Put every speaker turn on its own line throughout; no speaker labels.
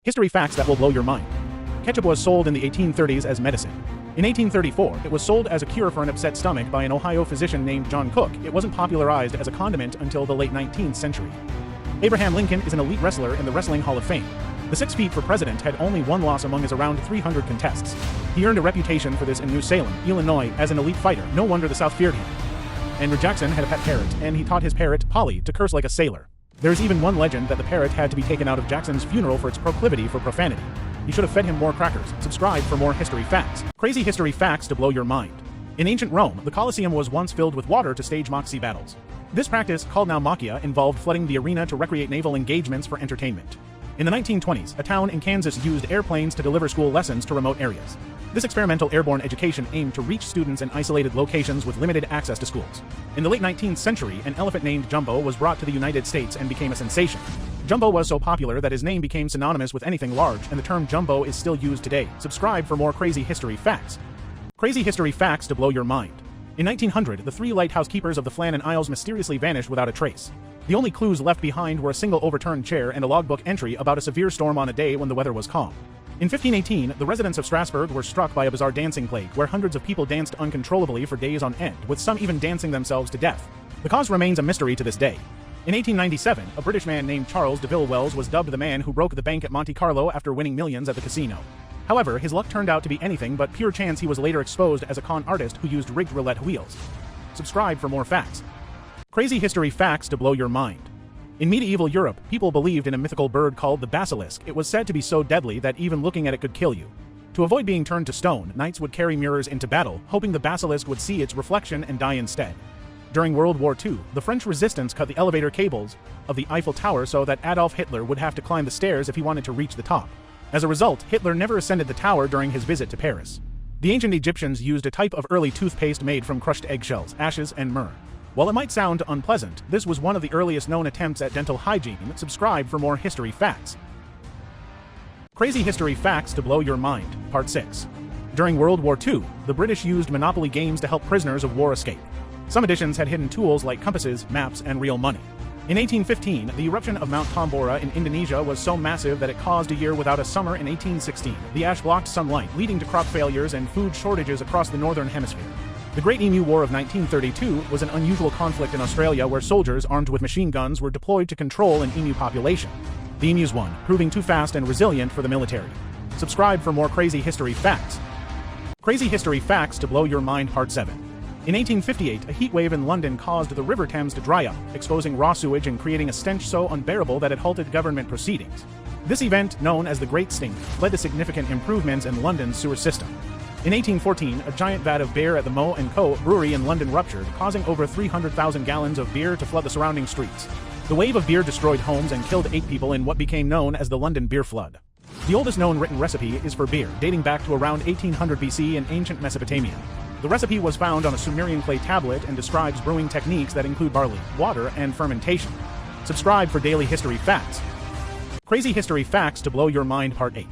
History facts that will blow your mind. Ketchup was sold in the 1830s as medicine. In 1834, it was sold as a cure for an upset stomach by an Ohio physician named John Cook. It wasn't popularized as a condiment until the late 19th century. Abraham Lincoln is an elite wrestler in the Wrestling Hall of Fame. The 6 feet for president had only one loss among his around 300 contests. He earned a reputation for this in New Salem, Illinois, as an elite fighter. No wonder the South feared him. Andrew Jackson had a pet parrot, and he taught his parrot, Polly, to curse like a sailor. There is even one legend that the parrot had to be taken out of Jackson's funeral for its proclivity for profanity. You should have fed him more crackers. Subscribe for more history facts. Crazy history facts to blow your mind. In ancient Rome, the Colosseum was once filled with water to stage mock sea battles. This practice, called naumachia, involved flooding the arena to recreate naval engagements for entertainment. In the 1920s, a town in Kansas used airplanes to deliver school lessons to remote areas. This experimental airborne education aimed to reach students in isolated locations with limited access to schools. In the late 19th century, an elephant named Jumbo was brought to the United States and became a sensation. Jumbo was so popular that his name became synonymous with anything large, and the term Jumbo is still used today. Subscribe for more crazy history facts. Crazy history facts to blow your mind. In 1900, the 3 lighthouse keepers of the Flannan Isles mysteriously vanished without a trace. The only clues left behind were a single overturned chair and a logbook entry about a severe storm on a day when the weather was calm. In 1518, the residents of Strasbourg were struck by a bizarre dancing plague, where hundreds of people danced uncontrollably for days on end, with some even dancing themselves to death. The cause remains a mystery to this day. In 1897, a British man named Charles DeVille Wells was dubbed the man who broke the bank at Monte Carlo after winning millions at the casino. However, his luck turned out to be anything but pure chance. He was later exposed as a con artist who used rigged roulette wheels. Subscribe for more facts. Crazy history facts to blow your mind. In medieval Europe, people believed in a mythical bird called the basilisk. It was said to be so deadly that even looking at it could kill you. To avoid being turned to stone, knights would carry mirrors into battle, hoping the basilisk would see its reflection and die instead. During World War II, the French resistance cut the elevator cables of the Eiffel Tower so that Adolf Hitler would have to climb the stairs if he wanted to reach the top. As a result, Hitler never ascended the tower during his visit to Paris. The ancient Egyptians used a type of early toothpaste made from crushed eggshells, ashes, and myrrh. While it might sound unpleasant, this was one of the earliest known attempts at dental hygiene. Subscribe for more history facts. Crazy history facts to blow your mind, Part 6. During World War II, the British used Monopoly games to help prisoners of war escape. Some editions had hidden tools like compasses, maps, and real money. In 1815, the eruption of Mount Tambora in Indonesia was so massive that it caused a year without a summer. In 1816, the ash blocked sunlight, leading to crop failures and food shortages across the northern hemisphere. The Great Emu War of 1932 was an unusual conflict in Australia where soldiers armed with machine guns were deployed to control an emu population. The emus won, proving too fast and resilient for the military. Subscribe for more crazy history facts. Crazy history facts to blow your mind, Part 7. In 1858, a heat wave in London caused the River Thames to dry up, exposing raw sewage and creating a stench so unbearable that it halted government proceedings. This event, known as the Great Stink, led to significant improvements in London's sewer system. In 1814, a giant vat of beer at the Moe & Co. brewery in London ruptured, causing over 300,000 gallons of beer to flood the surrounding streets. The wave of beer destroyed homes and killed 8 people in what became known as the London Beer Flood. The oldest known written recipe is for beer, dating back to around 1800 BC in ancient Mesopotamia. The recipe was found on a Sumerian clay tablet and describes brewing techniques that include barley, water, and fermentation. Subscribe for daily history facts. Crazy history facts to blow your mind, Part 8.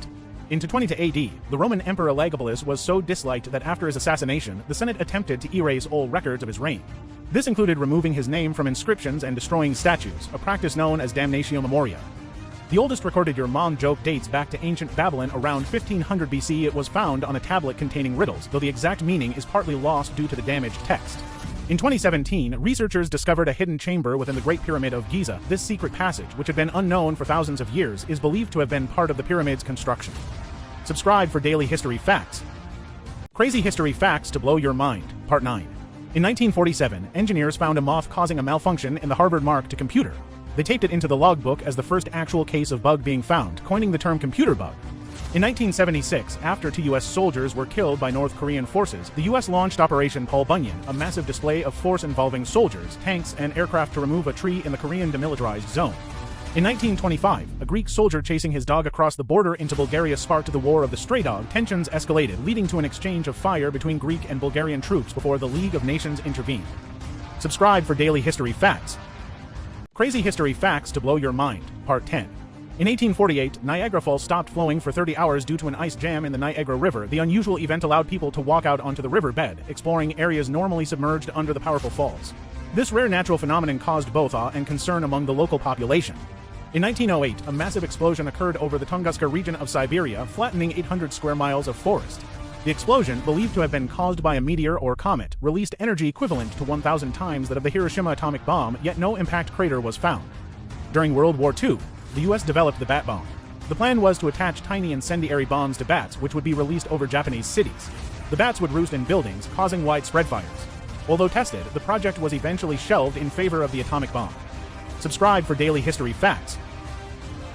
In 220 AD, the Roman Emperor Elagabalus was so disliked that after his assassination, the Senate attempted to erase all records of his reign. This included removing his name from inscriptions and destroying statues, a practice known as damnatio memoria. The oldest recorded Your Mom joke dates back to ancient Babylon around 1500 BC. It was found on a tablet containing riddles, though the exact meaning is partly lost due to the damaged text. In 2017, researchers discovered a hidden chamber within the Great Pyramid of Giza. This secret passage, which had been unknown for thousands of years, is believed to have been part of the pyramid's construction. Subscribe for daily history facts. Crazy history facts to blow your mind, Part 9. In 1947, engineers found a moth causing a malfunction in the Harvard Mark II computer. They taped it into the logbook as the first actual case of bug being found, coining the term computer bug. In 1976, after 2 U.S. soldiers were killed by North Korean forces, the U.S. launched Operation Paul Bunyan, a massive display of force involving soldiers, tanks, and aircraft to remove a tree in the Korean demilitarized zone. In 1925, a Greek soldier chasing his dog across the border into Bulgaria sparked the War of the Stray Dog. Tensions escalated, leading to an exchange of fire between Greek and Bulgarian troops before the League of Nations intervened. Subscribe for daily history facts. Crazy history facts to blow your mind, Part 10. In 1848, Niagara Falls stopped flowing for 30 hours due to an ice jam in the Niagara River. The unusual event allowed people to walk out onto the riverbed, exploring areas normally submerged under the powerful falls. This rare natural phenomenon caused both awe and concern among the local population. In 1908, a massive explosion occurred over the Tunguska region of Siberia, flattening 800 square miles of forest. The explosion, believed to have been caused by a meteor or comet, released energy equivalent to 1,000 times that of the Hiroshima atomic bomb, yet no impact crater was found. During World War II, the US developed the bat bomb. The plan was to attach tiny incendiary bombs to bats, which would be released over Japanese cities. The bats would roost in buildings, causing widespread fires. Although tested, the project was eventually shelved in favor of the atomic bomb. Subscribe for daily history facts.